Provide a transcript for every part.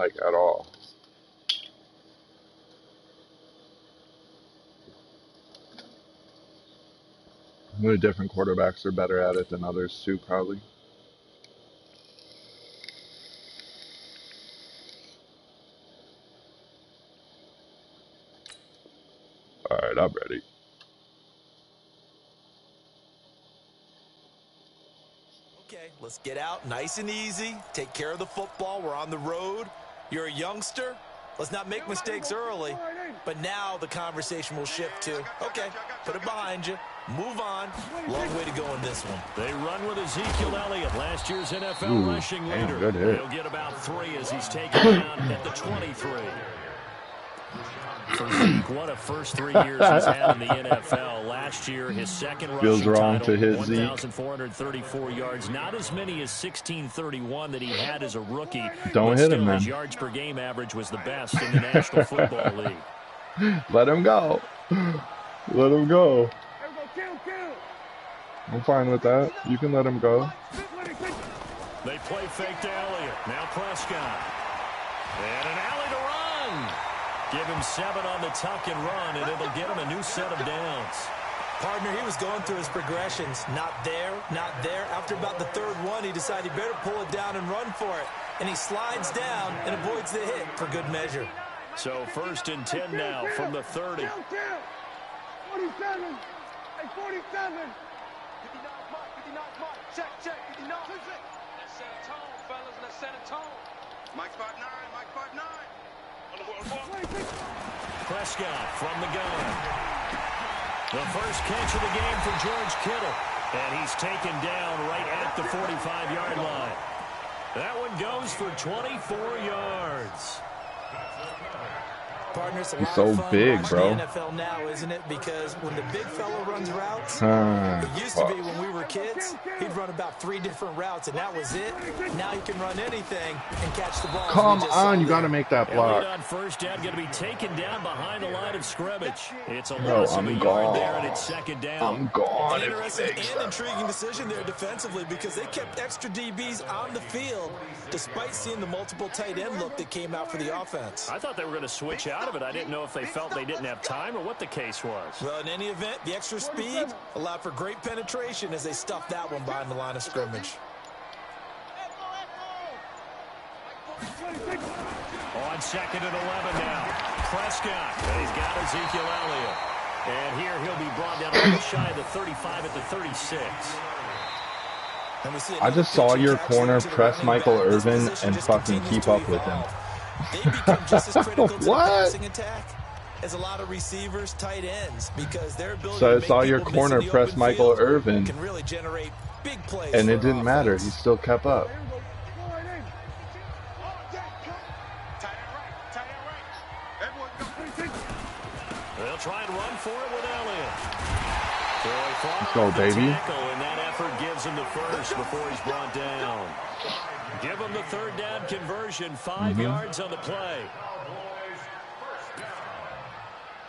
like at all. The different quarterbacks are better at it than others too, probably. All right, I'm ready. Okay, let's get out nice and easy. Take care of the football. We're on the road. You're a youngster. Let's not make mistakes early. But now the conversation will shift to, okay, put it behind you. Move on. Long way to go in this one. They run with Ezekiel Elliott, last year's NFL rushing leader. Good hit. He'll get about 3 as he's taken down at the 23. For Zeke, what a first 3 years he's had in the NFL. Last year, his second Feels rushing wrong title, to hit Zeke. 1,434 yards. Not as many as 1,631 that he had as a rookie. Don't hit him, man. His yards per game average was the best in the National Football League. Let him go. Let him go. I'm fine with that. You can let him go. They play fake to Elliott. Now Prescott. And an alley to run. Give him 7 on the tuck and run, and it'll get him a new set of downs. Partner, he was going through his progressions. Not there, not there. After about the third one, he decided he better pull it down and run for it. And he slides down and avoids the hit for good measure. So 1st and 10 now from the 30. 47. Hey, 47. 59 mark. Check. 59. Let's set a tone, fellas. Let's set a tone. Mike 5'9". Mike 5'9". Prescott from the gun. The first catch of the game for George Kittle. And he's taken down right at the 45-yard line. That one goes for 24 yards. Partners, he's so big, bro. The NFL now, isn't it? Because when the big fella runs routes, it used to be when we were kids, he'd run about 3 different routes, and that was it. Now he can run anything and catch the ball. Come on, you got to make that block. On first down, going to be taken down behind the line of scrimmage. It's a loss of a yard there, and it's 2nd down. I'm gone. An interesting and intriguing decision there defensively because they kept extra DBs on the field despite seeing the multiple tight end look that came out for the offense. I thought they were going to switch out of it. I didn't know if they felt they didn't have time or what the case was. Well, in any event, the extra speed allowed for great penetration as they stuffed that one behind the line of scrimmage. On 2nd and 11 now. Prescott. He's got Ezekiel Elliott. And here he'll be brought down a little shy of the 35 at the 36. I just saw your corner press Michael Irvin and fucking keep up with him. They become just as critical to the passing attack as a lot of receivers, tight ends, because their ability so I to make saw your people corner miss in the press open Michael field Irvin, can really generate big plays and for it didn't offense. matter. He still kept up. They'll try and run for it with Elliott. Let's go, baby. And that effort gives him the first before he's brought down. Give him the 3rd down conversion, 5 yards on the play.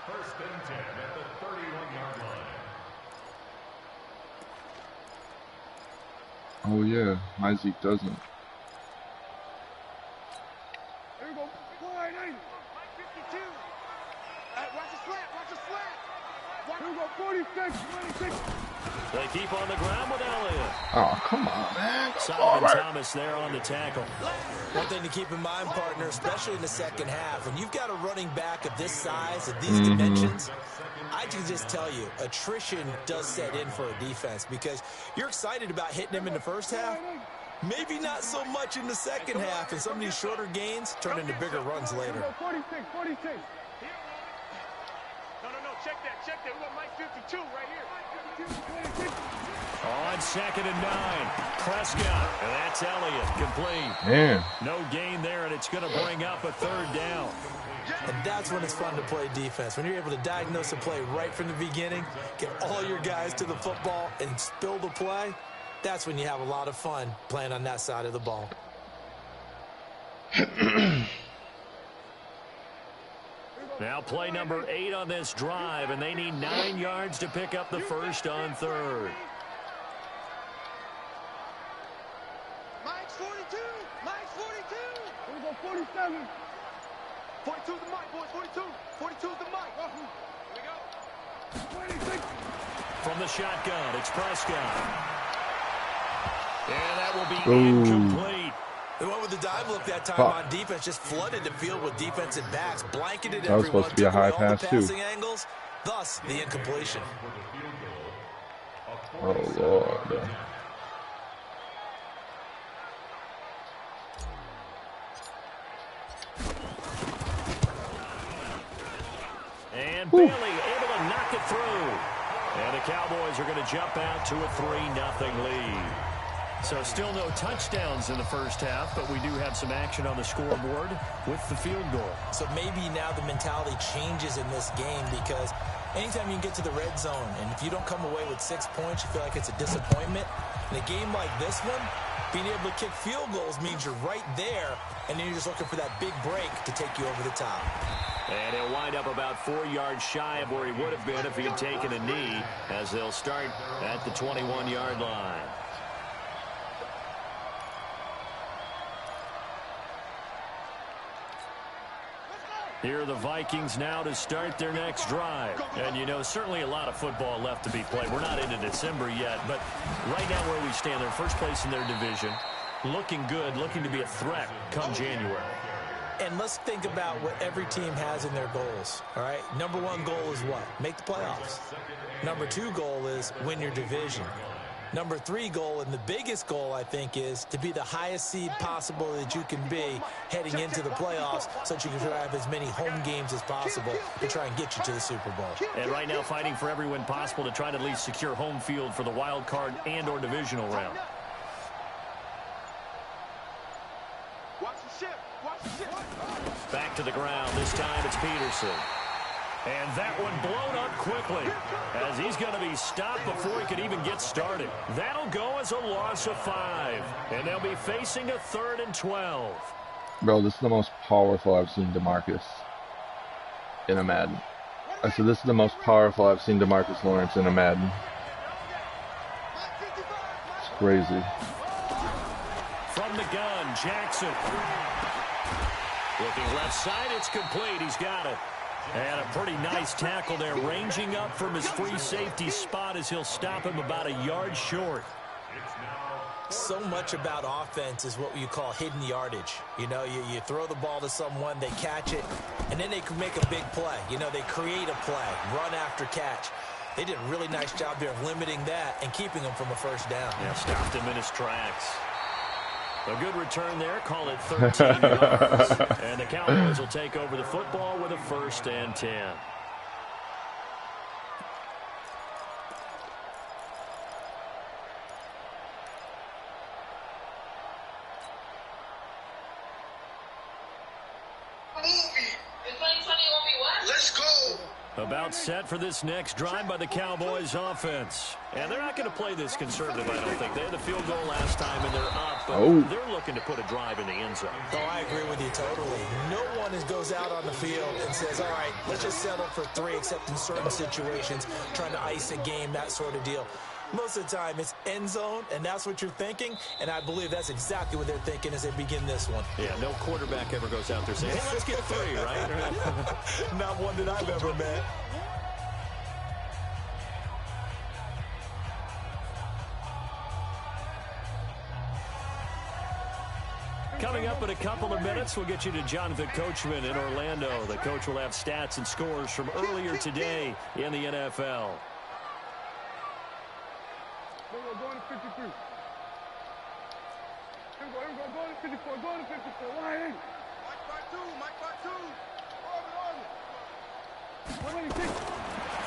First and 10 at the 31-yard line. Oh yeah, my Zeke doesn't. Here we go. Wide 52. Watch the slant. Here we go. 46. 26. They keep on the ground with Elliott. Oh, come on, man. Solomon Thomas there on the tackle. One thing to keep in mind, partner, especially in the second half, when you've got a running back of this size, of these dimensions, I can just tell you, attrition does set in for a defense because you're excited about hitting him in the first half. Maybe not so much in the second half, and some of these shorter gains turn into bigger runs later. 46. No, check that. We got Mike 52 right here. On 2nd and 9, Prescott, and that's Elliott, complete. Man. No gain there, and it's going to bring up a 3rd down. And that's when it's fun to play defense. When you're able to diagnose a play right from the beginning, get all your guys to the football, and spill the play, that's when you have a lot of fun playing on that side of the ball. Now play number 8 on this drive, and they need 9 yards to pick up the first on 3rd. Mike's 42. Here we go. 46. 47. 42 is the mic, boys. 42. 42 is the mic. Here we go. 26. From the shotgun, it's Prescott. And that will be incomplete. They went with the dive look that time on defense, just flooded the field with defensive backs, blanketed That was everyone, supposed to be a high took away all pass, the too. passing angles, thus the incompletion. Oh, Lord. And Bailey able to knock it through. And the Cowboys are going to jump out to a 3-0 lead. So still no touchdowns in the first half, but we do have some action on the scoreboard with the field goal. So maybe now the mentality changes in this game, because anytime you can get to the red zone, and if you don't come away with 6 points, you feel like it's a disappointment. In a game like this one, being able to kick field goals means you're right there, and then you're just looking for that big break to take you over the top. And he'll wind up about 4 yards shy of where he would have been if he had taken a knee, as they'll start at the 21-yard line. Here are the Vikings now to start their next drive. And, you know, certainly a lot of football left to be played. We're not into December yet, but right now where we stand, they're first place in their division, looking good, looking to be a threat come January. And let's think about what every team has in their goals, all right? Number one goal is what? Make the playoffs. Number two goal is win your division. Number three goal, and the biggest goal, I think, is to be the highest seed possible that you can be heading into the playoffs, so that you can try to have as many home games as possible to try and get you to the Super Bowl. And right now fighting for every win possible to try to at least secure home field for the wild card and or divisional round. Back to the ground. This time it's Peterson. And that one blown up quickly, as he's going to be stopped before he could even get started. That'll go as a loss of 5. And they'll be facing a 3rd and 12. Bro, this is the most powerful I've seen DeMarcus in a Madden. I said this is the most powerful I've seen DeMarcus Lawrence in a Madden. It's crazy. From the gun, Jackson. Looking left side, it's complete. He's got it. And a pretty nice tackle there, ranging up from his free safety spot as he'll stop him about a yard short. So much about offense is what you call hidden yardage. You know, you throw the ball to someone, they catch it, and then they can make a big play. You know, they create a play, run after catch. They did a really nice job there of limiting that and keeping him from a first down. Yeah, stopped him in his tracks. A good return there, call it 13 yards. And the Cowboys will take over the football with a 1st and 10. Let's go. About set for this next drive by the Cowboys offense. And they're not going to play this conservative, I don't think. They had the field goal last time, and they're up. But they're looking to put a drive in the end zone. Oh, I agree with you totally. No one goes out on the field and says, all right, let's just settle for 3, except in certain situations, trying to ice a game, that sort of deal. Most of the time, it's end zone, and that's what you're thinking, and I believe that's exactly what they're thinking as they begin this one. Yeah, no quarterback ever goes out there saying, hey, let's get 3, right? Not one that I've ever met. Coming up in a couple of minutes, we'll get you to Jonathan Coachman in Orlando. The coach will have stats and scores from earlier today in the NFL. Going to 53. Here we go, going to 54, going to 54. Why ain't? Mike part 2, Mike part 2.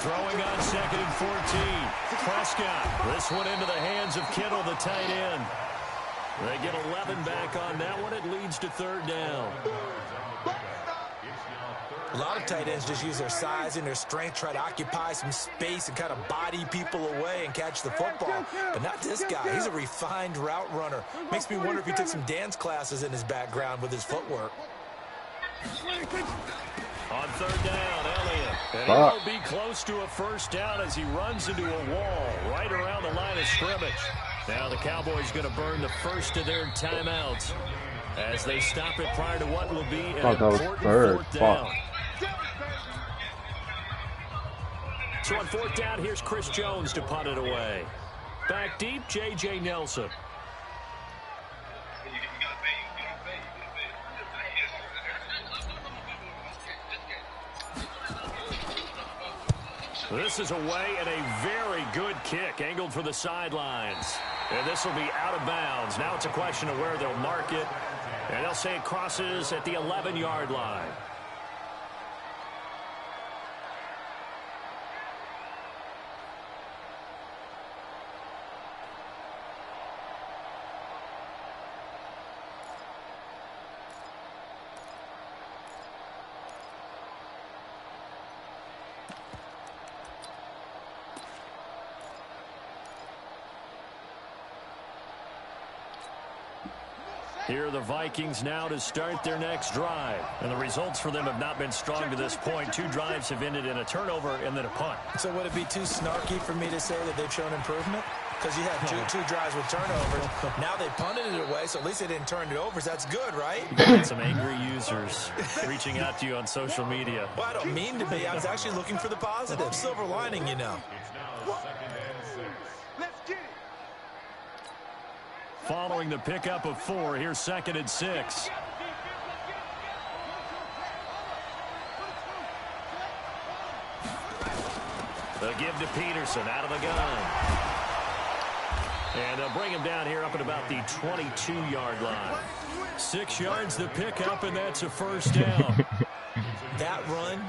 Throwing on 2nd and 14. Prescott. This one into the hands of Kittle, the tight end. They get 11 back on that one. It leads to 3rd down. A lot of tight ends just use their size and their strength, try to occupy some space and kind of body people away and catch the football. But not this guy. He's a refined route runner. Makes me wonder if he took some dance classes in his background with his footwork. On 3rd down, Elliott. And he'll be close to a 1st down as he runs into a wall right around the line of scrimmage. Now the Cowboys going to burn the first of their timeouts. as they stop it prior to what will be an Thought that was important third. fourth down. Fuck. So on fourth down, here's Chris Jones to punt it away. Back deep, J.J. Nelson. This is away and a very good kick angled for the sidelines. And this will be out of bounds. Now it's a question of where they'll mark it. And they'll say it crosses at the 11-yard line. Here are the Vikings now to start their next drive. And the results for them have not been strong to this point. 2 drives have ended in a turnover and then a punt. So would it be too snarky for me to say that they've shown improvement? Because you had two drives with turnovers. Now they punted it away, so at least they didn't turn it over. So that's good, right? Some angry users reaching out to you on social media. Well, I don't mean to be. I was actually looking for the positive. Silver lining, you know. Following the pickup of 4, here's 2nd and 6. They'll give to Peterson out of the gun. And they'll bring him down here up at about the 22-yard line. 6 yards to pick up, and that's a first down. That run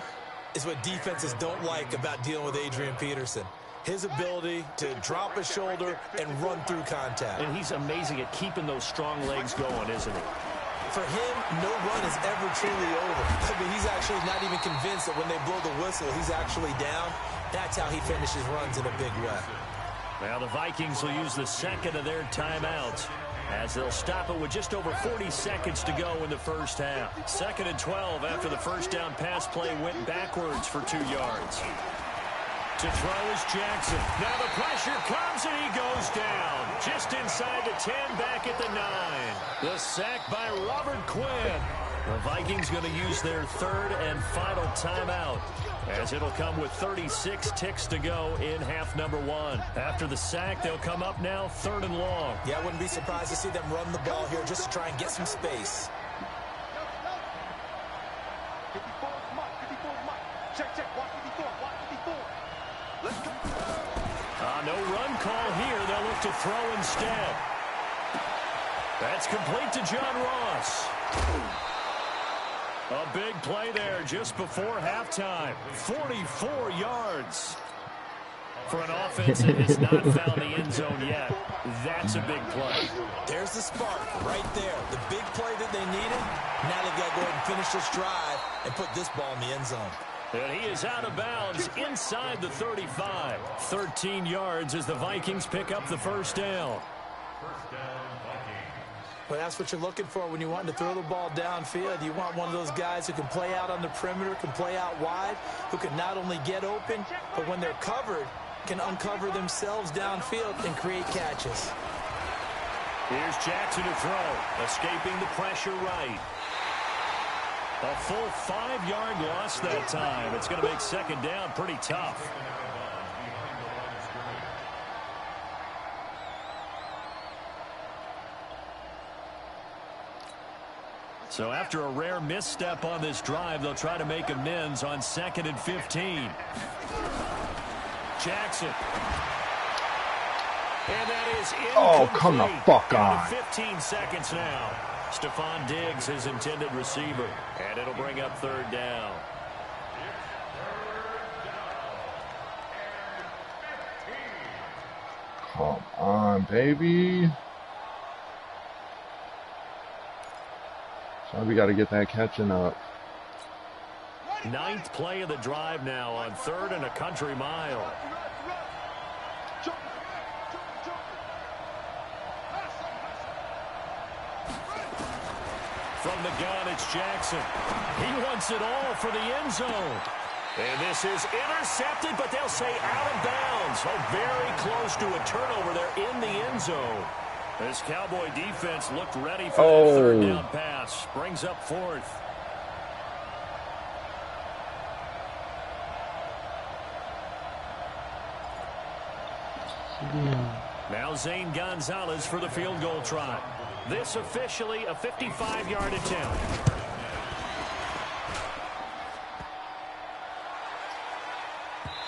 is what defenses don't like about dealing with Adrian Peterson. His ability to drop a shoulder and run through contact. And he's amazing at keeping those strong legs going, isn't he? For him, no run is ever truly over. I mean, he's actually not even convinced that when they blow the whistle, he's actually down. That's how he finishes runs in a big way. Now the Vikings will use the second of their timeouts as they'll stop it with just over 40 seconds to go in the first half. 2nd and 12 after the first down pass play went backwards for 2 yards. To throw is Jackson. Now the pressure comes and he goes down. Just inside the 10, back at the 9. The sack by Robert Quinn. The Vikings going to use their 3rd and final timeout, as it'll come with 36 ticks to go in half number 1. After the sack, they'll come up now 3rd and long. Yeah, I wouldn't be surprised to see them run the ball here just to try and get some space. No run call here. They'll look to throw instead. That's complete to John Ross. A big play there just before halftime. 44 yards. For an offense that has not found the end zone yet, that's a big play. There's the spark right there. The big play that they needed. Now they've got to go ahead and finish this drive and put this ball in the end zone. And he is out of bounds inside the 35. 13 yards as the Vikings pick up the first down. Well, that's what you're looking for when you want to throw the ball downfield. You want one of those guys who can play out on the perimeter, can play out wide, who can not only get open, but when they're covered, can uncover themselves downfield and create catches. Here's Jackson to throw, escaping the pressure right. A full 5-yard loss that time. It's going to make 2nd down pretty tough. So after a rare misstep on this drive, they'll try to make amends on 2nd and 15. Jackson. And that is incomplete. Oh, come the fuck on. 15 seconds now. Stephon Diggs, his intended receiver. And it'll bring up 3rd down. Come on, baby. So we got to get that catching up. 9th play of the drive now on 3rd and a country mile. From the gun, it's Jackson. He wants it all for the end zone. And this is intercepted, but they'll say out of bounds. Oh, very close to a turnover there in the end zone. This Cowboy defense looked ready for that third down pass. Brings up fourth. Now Zane Gonzalez for the field goal try. This officially a 55-yard attempt.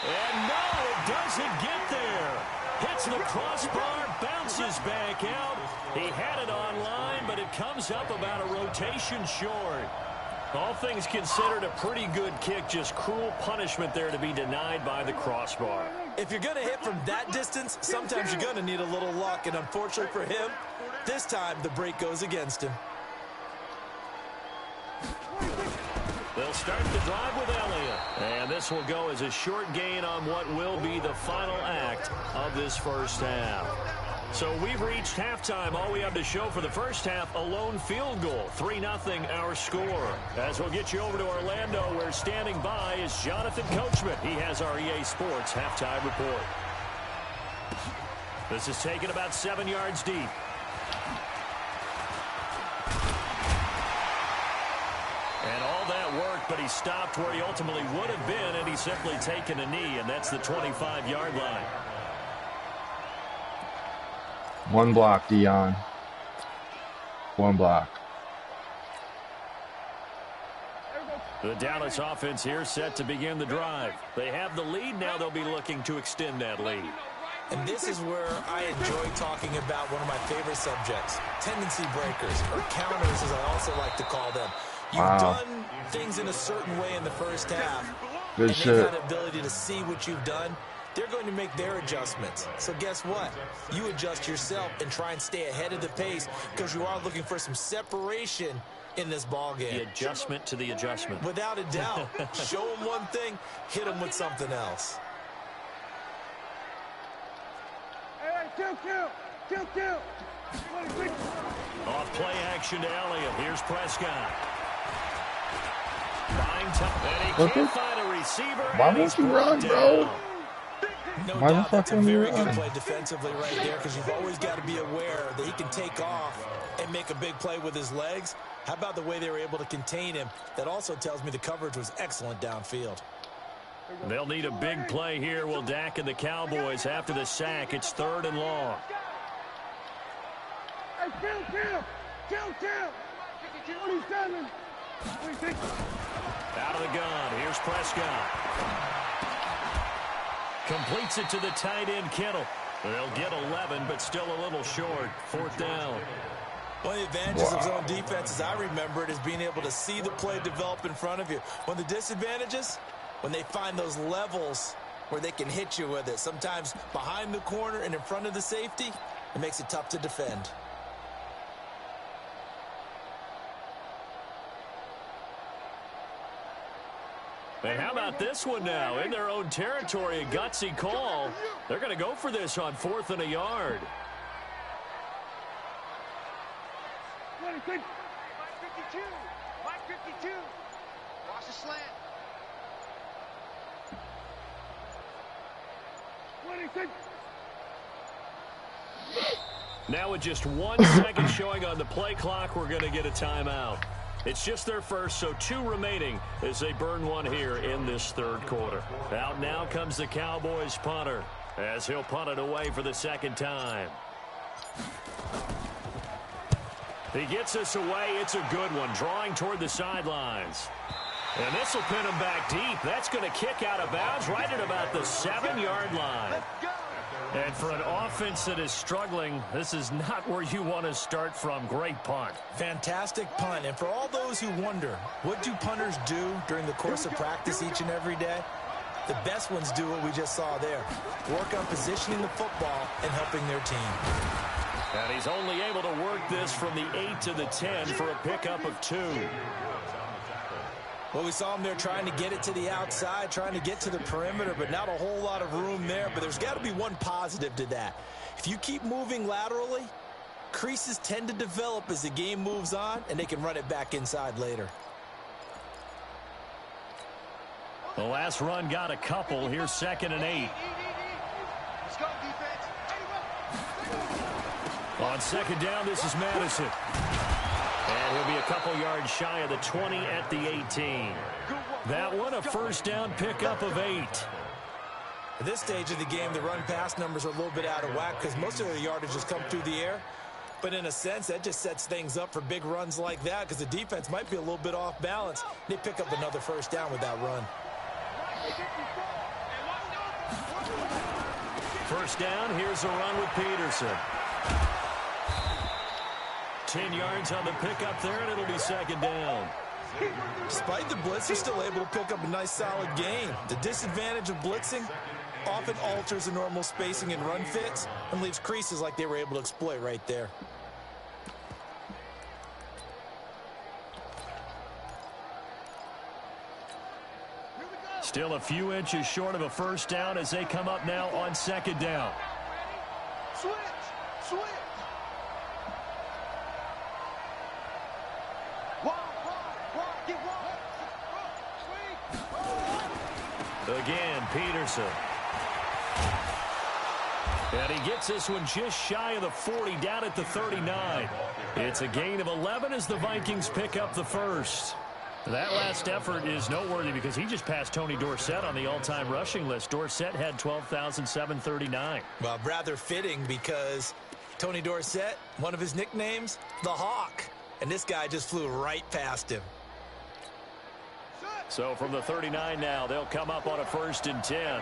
And no, it doesn't get there. Hits the crossbar, bounces back out. He had it on line, but it comes up about a rotation short. All things considered, a pretty good kick. Just cruel punishment there to be denied by the crossbar. If you're going to hit from that distance, sometimes you're going to need a little luck. And unfortunately for him, this time the break goes against him. They'll start the drive with Elliott. And this will go as a short gain on what will be the final act of this first half. So we've reached halftime. All we have to show for the first half, a lone field goal. 3-0 our score. As we'll get you over to Orlando, where standing by is Jonathan Coachman. He has our EA Sports halftime report. This is taken about 7 yards deep. And all that work, but he stopped where he ultimately would have been, and he's simply taken a knee, and that's the 25-yard line. One block, Dion. One block. The Dallas offense here set to begin the drive. They have the lead. Now they'll be looking to extend that lead. And this is where I enjoy talking about one of my favorite subjects, tendency breakers, or counters as I also like to call them. You've done things in a certain way in the first half. Good shit. They've had the ability to see what you've done. They're going to make their adjustments. So guess what? You adjust yourself and try and stay ahead of the pace because you are looking for some separation in this ball game. The adjustment to the adjustment. Without a doubt. Show them one thing, hit them with something else. Off play action to Elliott. Here's Prescott. Buying time. And he can't find a receiver. Why won't you run, bro? No Why doubt, that's a very run? good play defensively right there because you've always got to be aware that he can take off and make a big play with his legs. How about the way they were able to contain him? That also tells me the coverage was excellent downfield. They'll need a big play here. Will Dak and the Cowboys after the sack. It's 3rd and long. Out of the gun. Here's Prescott. Completes it to the tight end, Kittle. They'll get 11, but still a little short. 4th down. One of the advantages of zone defense, as I remember it, is being able to see the play develop in front of you. One of the disadvantages, when they find those levels where they can hit you with it. Sometimes behind the corner and in front of the safety, it makes it tough to defend. And how about this one now? In their own territory, a gutsy call. They're going to go for this on 4th and a yard. Mike 52. Mike 52. Watch the slant. 26. Now with just 1 second showing on the play clock, we're going to get a timeout. It's just their first, so 2 remaining as they burn one here in this 3rd quarter. Out now comes the Cowboys punter as he'll punt it away for the 2nd time. He gets us away. It's a good one, drawing toward the sidelines. And this will pin him back deep. That's going to kick out of bounds right at about the 7-yard line. And for an offense that is struggling, this is not where you want to start from. Great punt. Fantastic punt. And for all those who wonder, what do punters do during the course of practice each and every day? The best ones do what we just saw there. Work on positioning the football and helping their team. And he's only able to work this from the 8 to the 10 for a pickup of 2. Well, we saw him there trying to get it to the outside, trying to get to the perimeter, but not a whole lot of room there. But there's got to be one positive to that. If you keep moving laterally, creases tend to develop as the game moves on, and they can run it back inside later. The last run got a couple. Here's 2nd and 8. Let's go, defense. On On second down, this is Madison. And he'll be a couple yards shy of the 20 at the 18. That one, a first down pickup of 8. At this stage of the game, the run-pass numbers are a little bit out of whack because most of their yardage has come through the air. But in a sense, that just sets things up for big runs like that because the defense might be a little bit off balance. They pick up another first down with that run. First down, here's a run with Peterson. 10 yards on the pickup there, and it'll be second down. Despite the blitz, they're still able to pick up a nice solid gain. The disadvantage of blitzing often alters the normal spacing and run fits and leaves creases like they were able to exploit right there. Still a few inches short of a first down as they come up now on second down. Switch! Switch! Again, Peterson. And he gets this one just shy of the 40, down at the 39. It's a gain of 11 as the Vikings pick up the first. That last effort is noteworthy because he just passed Tony Dorsett on the all-time rushing list. Dorsett had 12,739. Well, rather fitting because Tony Dorsett, one of his nicknames, the Hawk. And this guy just flew right past him. So from the 39 now, they'll come up on a 1st and 10.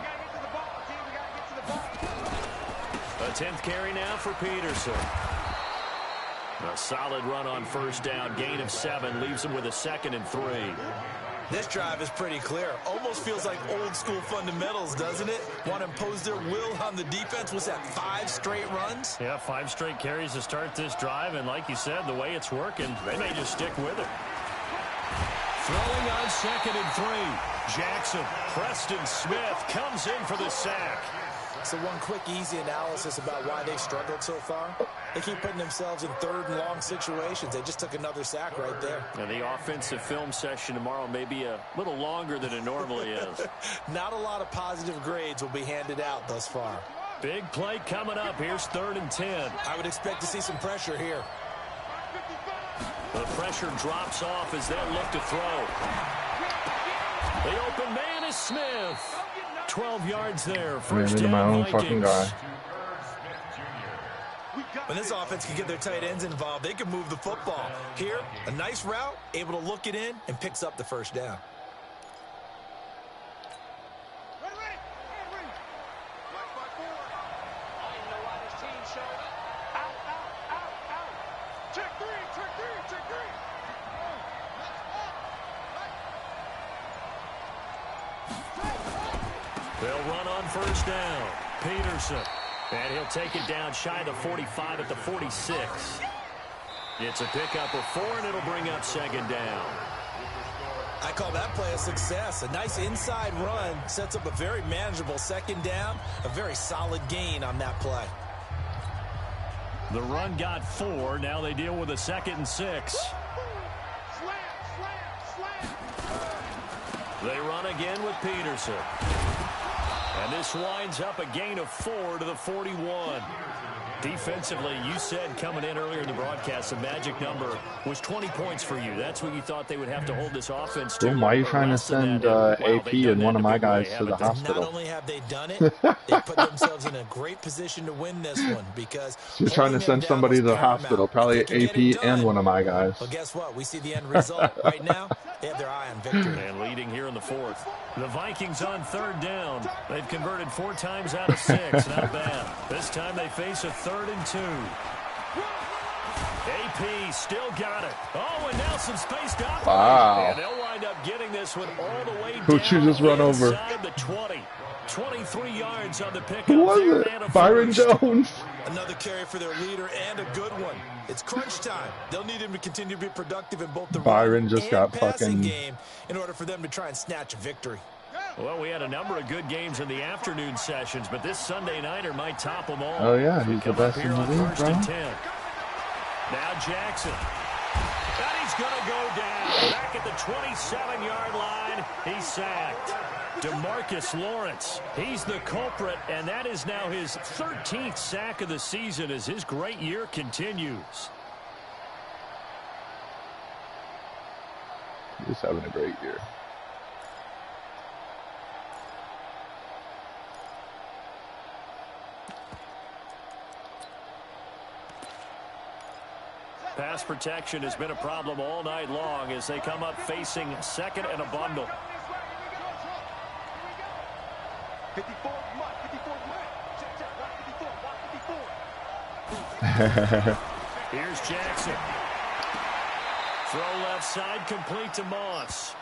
A 10th carry now for Peterson. A solid run on first down, gain of 7, leaves him with a 2nd and 3. This drive is pretty clear. Almost feels like old school fundamentals, doesn't it? Want to impose their will on the defense. Was that 5 straight runs? Yeah, 5 straight carries to start this drive, and like you said, the way it's working, they may just stick with it. Throwing on 2nd and 3. Jackson, Preston Smith comes in for the sack. So one quick, easy analysis about why they struggled so far. They keep putting themselves in 3rd and long situations. They just took another sack right there. And the offensive film session tomorrow may be a little longer than it normally is. Not a lot of positive grades will be handed out thus far. Big play coming up. Here's 3rd and 10. I would expect to see some pressure here. The pressure drops off as they'll look to throw. The open man is Smith. 12 yards there. First down, my own Vikings. fucking guy. When this offense can get their tight ends involved, they can move the football. Here, a nice route, able to look it in, and picks up the first down. They'll run on first down. Peterson. And he'll take it down shy of the 45 at the 46. It's a pickup of 4, and it'll bring up 2nd down. I call that play a success. A nice inside run sets up a very manageable 2nd down. A very solid gain on that play. The run got 4. Now they deal with a 2nd and 6. They run again with Peterson. And this winds up a gain of 4 to the 41. Defensively, you said coming in earlier in the broadcast, the magic number was 20 points for you. That's what you thought they would have to hold this offense to. Well, why are you trying to send AP and one of my guys to the hospital? Not only have they done it, they put themselves in a great position to win this one because He's trying to send somebody to the hospital, probably AP and one of my guys. Well, guess what? We see the end result. Right now, they have their eye on victory. And leading here in the 4th. The Vikings on 3rd down. They've converted 4 times out of 6. Not bad. This time they face a 3rd and 2. AP still got it. Oh, and now some space to operate. Wow. And they'll wind up getting this one all the way Who'd you just run over? inside the 20. 23 yards on the pickup. Who was it? Byron Jones. Another carry for their leader and a good one. It's crunch time. They'll need him to continue to be productive in both the Byron run just and got passing fucking game in order for them to try and snatch a victory. Well, we had a number of good games in the afternoon sessions, but this Sunday nighter might top them all. Oh yeah, he's the best in the league, bro. Now Jackson. And he's going to go down. Back at the 27-yard line. He's sacked. DeMarcus Lawrence. He's the culprit, and that is now his 13th sack of the season as his great year continues. He's having a great year. Pass protection has been a problem all night long as they come up facing second and a bundle. 54, 54, check, check, 154. Here's Jackson. Throw left side complete to Moss.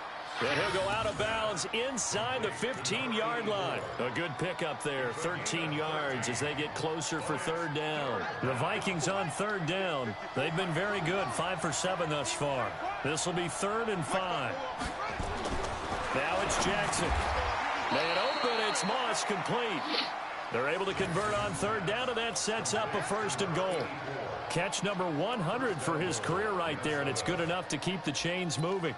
And he'll go out of bounds inside the 15-yard line. A good pickup there, 13 yards as they get closer for third down. The Vikings on third down. They've been very good, 5 for 7 thus far. This will be 3rd and 5. Now it's Jackson. Man open, it's Moss complete. They're able to convert on third down, and that sets up a 1st and goal. Catch number 100 for his career right there, and it's good enough to keep the chains moving.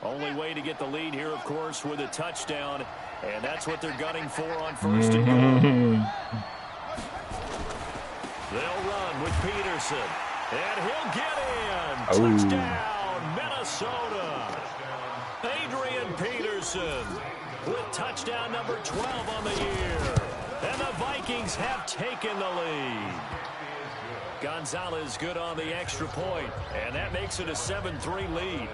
Only way to get the lead here, of course, with a touchdown, and that's what they're gunning for on 1st and goal. They'll run with Peterson, and he'll get in. Touchdown, Minnesota. Adrian Peterson with touchdown number 12 on the year. And the Vikings have taken the lead. Gonzalez good on the extra point, and that makes it a 7-3 lead.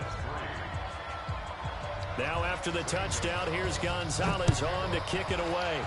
Now after the touchdown, here's Gonzalez on to kick it away.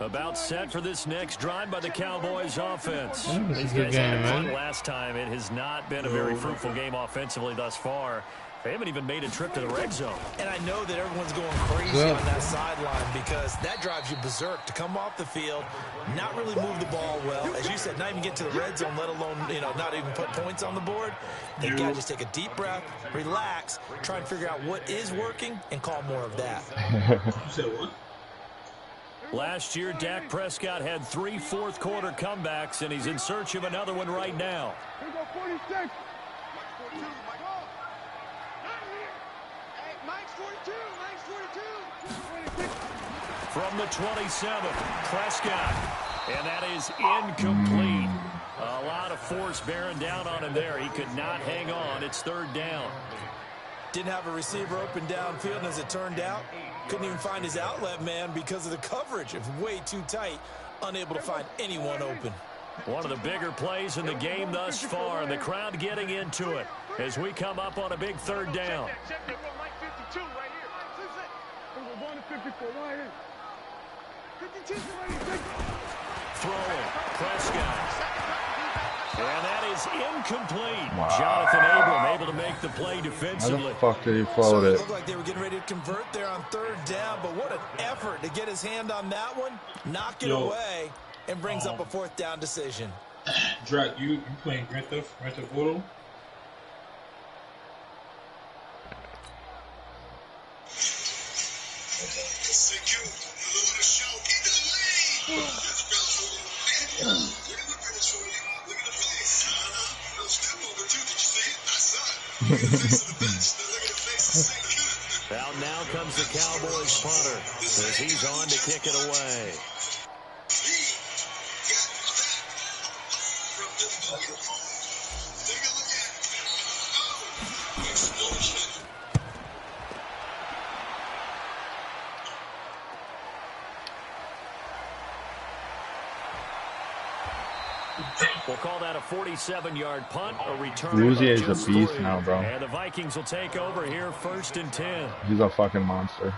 About set for this next drive by the Cowboys offense. These guys had a punt last time. It has not been a very fruitful game offensively thus far. They haven't even made a trip to the red zone. And I know that everyone's going crazy on that sideline because that drives you berserk to come off the field, not really move the ball well. As you said, not even get to the red zone, let alone, not even put points on the board. They've got to just take a deep breath, relax, try and figure out what is working, and call more of that. You said what? Last year, Dak Prescott had 3 fourth-quarter comebacks, and he's in search of another one right now. Here we go, 46. Mike's 42. Mike's 42. From the 27, Prescott, and that is incomplete. A lot of force bearing down on him there. He could not hang on. It's 3rd down. Didn't have a receiver open downfield, and as it turned out, couldn't even find his outlet man because of the coverage. It was way too tight, unable to find anyone open. One of the bigger plays in the game thus far, and the crowd getting into it as we come up on a big 3rd down. Throwing, Prescott. And that is incomplete. Wow. Jonathan Abram able to make the play defensively. How the fuck did he float It it? looked like they were getting ready to convert there on 3rd down, but what an effort to get his hand on that one, knock it away, and brings up a 4th down decision. Drac, you playing Grand Theft Auto? Well, now comes the Cowboys punter as he's on to kick it away. We'll call that a 47-yard punt, a return. Uzi is a beast now, bro. And the Vikings will take over here 1st and 10. He's a fucking monster.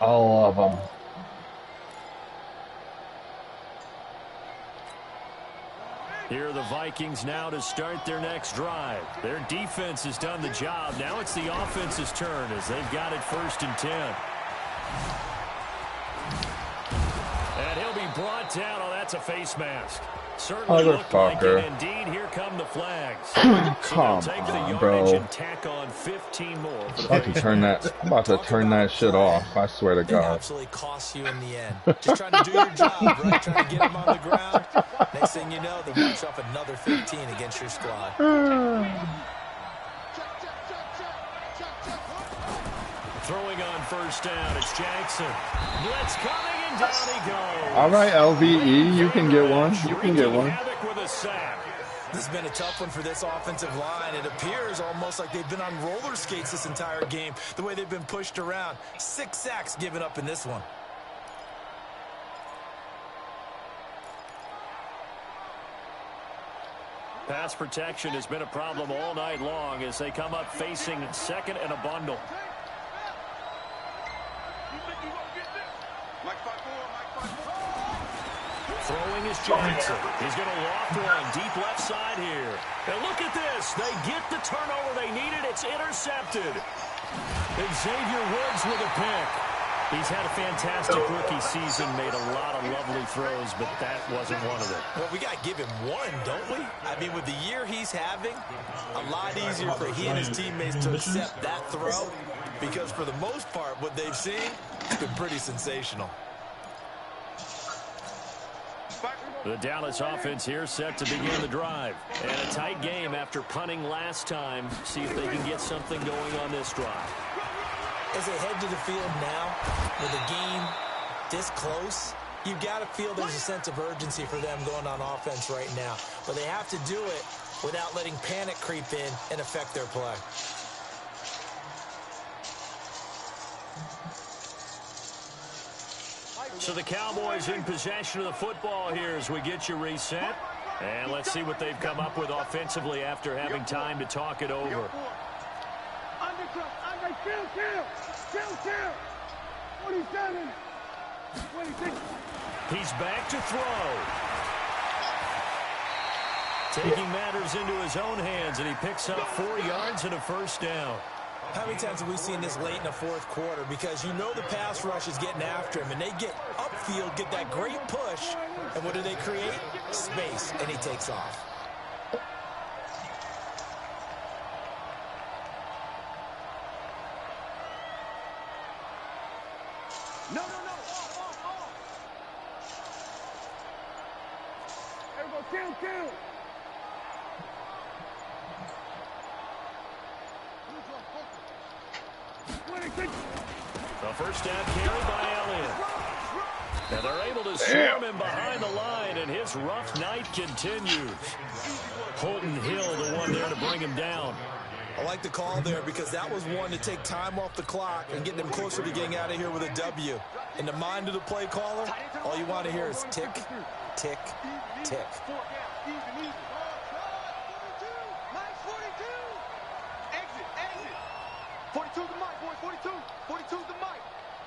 All of them. Here are the Vikings now to start their next drive. Their defense has done the job. Now it's the offense's turn as they've got it 1st and 10. And he'll be brought down. Oh, that's a face mask. Certainly looked like it. Indeed, here come the flags. Come take the on, yardage bro. and tack on 15 more. I'm about to turn that shit off. I swear to God. It absolutely costs you in the end. Just trying to do your job, right? Trying to get him on the ground. Next thing you know, they march off another 15 against your squad. Throwing on 1st down, it's Jackson. Blitz coming, and down he goes. All right, LVE, you can get one. You can get one. With a sack. This has been a tough one for this offensive line. It appears almost like they've been on roller skates this entire game, the way they've been pushed around. 6 sacks given up in this one. Pass protection has been a problem all night long as they come up facing 2nd and a bundle. Throwing is Jackson. He's going to loft one deep left side here. And look at this. They get the turnover they needed. It's intercepted. Xavier Woods with a pick. He's had a fantastic rookie season, made a lot of lovely throws, but that wasn't one of them. Well, we got to give him one, don't we? I mean, with the year he's having, a lot easier for he and his teammates to accept that throw because for the most part, what they've seen has been pretty sensational. The Dallas offense here set to begin the drive. And a tight game after punting last time. See if they can get something going on this drive. As they head to the field now, with a game this close, you've got to feel there's a sense of urgency for them going on offense right now. But they have to do it without letting panic creep in and affect their play. So the Cowboys in possession of the football here as we get you reset. And let's see what they've come up with offensively after having time to talk it over. He's back to throw. Taking matters into his own hands, and he picks up 4 yards and a 1st down. How many times have we seen this late in the 4th quarter? Because you know the pass rush is getting after him, and they get upfield, get that great push, and what do they create? Space, and he takes off. No. Everybody down. The 1st down carry by Elliott. And they're able to swarm him behind the line, and his rough night continues. Holton Hill, the one there to bring him down. I like the call there because that was one to take time off the clock and get them closer to getting out of here with a W. In the mind of the play caller, all you want to hear is tick, tick, tick. 42 the mic, boys. 42. 42's the mic.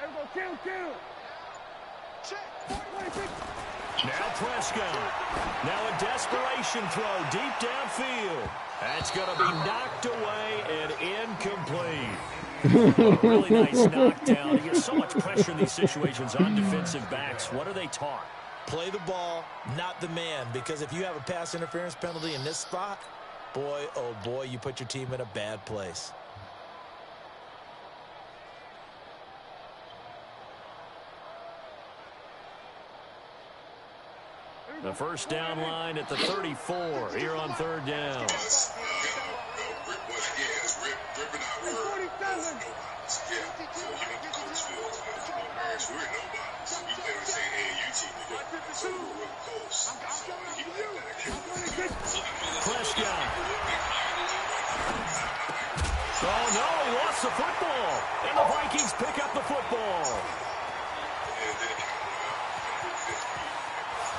Everybody down. Check. 46. Now Prescott. Now a desperation throw deep downfield. That's going to be knocked away and incomplete. A really nice knockdown. You get so much pressure in these situations on defensive backs. What are they taught? Play the ball, not the man. Because if you have a pass interference penalty in this spot, boy, oh boy, you put your team in a bad place. The 1st down line at the 34 here on 3rd down. Prescott. Oh, no, he lost the football. And the Vikings pick up the football.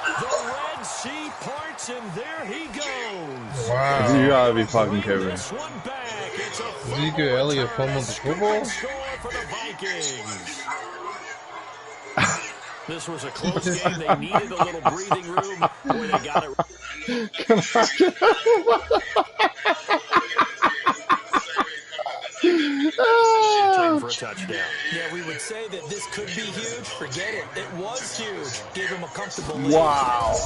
The Red Sea parts, and there he goes. Wow. You gotta be fucking kidding. Ezekiel Elliott pummeled the football? For the Vikings. This was a close game. They needed a little breathing room. Boy, they got it. Return for a touchdown. Yeah, we would say that this could be huge. Forget it. It was huge. Gave him a comfortable lead. Wow.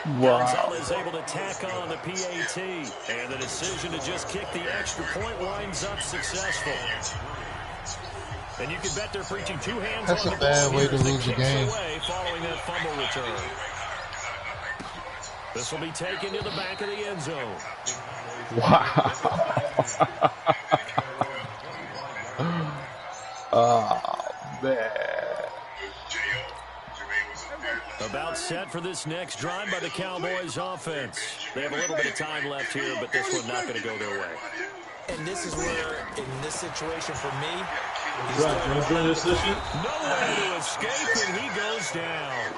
Arizona is able to tack on the PAT, and the decision to just kick the extra point winds up successful. And you can bet they're preaching two hands. That's on a the bad ball way to here lose a game. following that fumble return. This will be taken to the back of the end zone. Wow. Oh, man. About set for this next drive by the Cowboys offense. They have a little bit of time left here, but this one not going to go their way. And this is where, in this situation for me, Right, you want to join this session? No way to escape, and he goes down.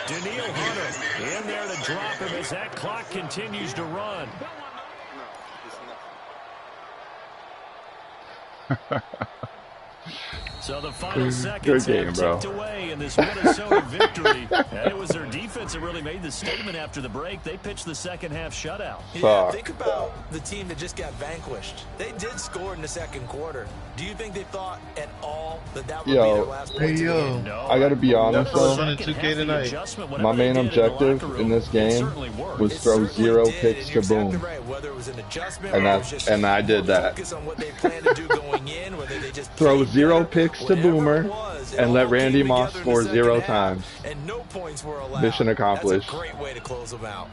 Daniil Hunter in there to drop him as that clock continues to run. So the final seconds have ticked away in this Minnesota victory. And it was their defense that really made the statement after the break. They pitched the second half shutout. Yeah, think about the team that just got vanquished. They did score in the second quarter. Do you think they thought at all that that would be their last point? Hey, yo. No, I gotta be honest though, My main objective in this game was throw 0 picks to Boom. And I did that. Throw 0 picks to Boomer and let Randy Moss score 0 times. And no points were allowed. Mission accomplished. That's a great way to close them out.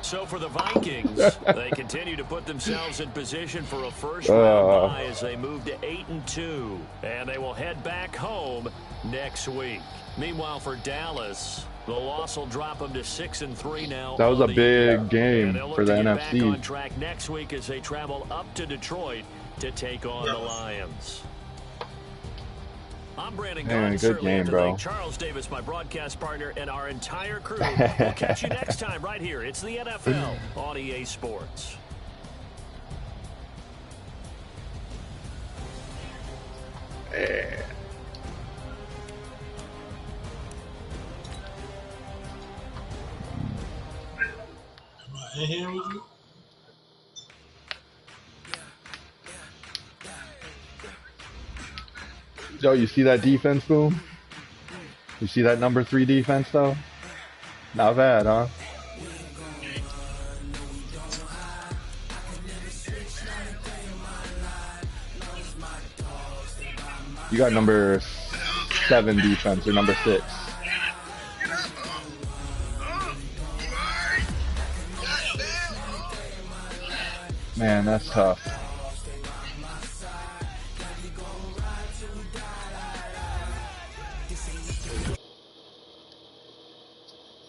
So for the Vikings, they continue to put themselves in position for a first-round bye as they move to 8-2, and they will head back home next week. Meanwhile, for Dallas, the loss will drop them to 6-3 now. That was a big game for the NFC. Back on NFC. track next week as they travel up to Detroit to take on the Lions. I'm Brandon Man, Garden. good game, bro. Charles Davis, my broadcast partner, and our entire crew. We'll catch you next time right here. It's the NFL on EA Sports. Yeah. Am I in here with you? Yo, you see that defense, Boom? You see that number 3 defense, though? Not bad, huh? You got number 7 defense, or number 6. Man, that's tough.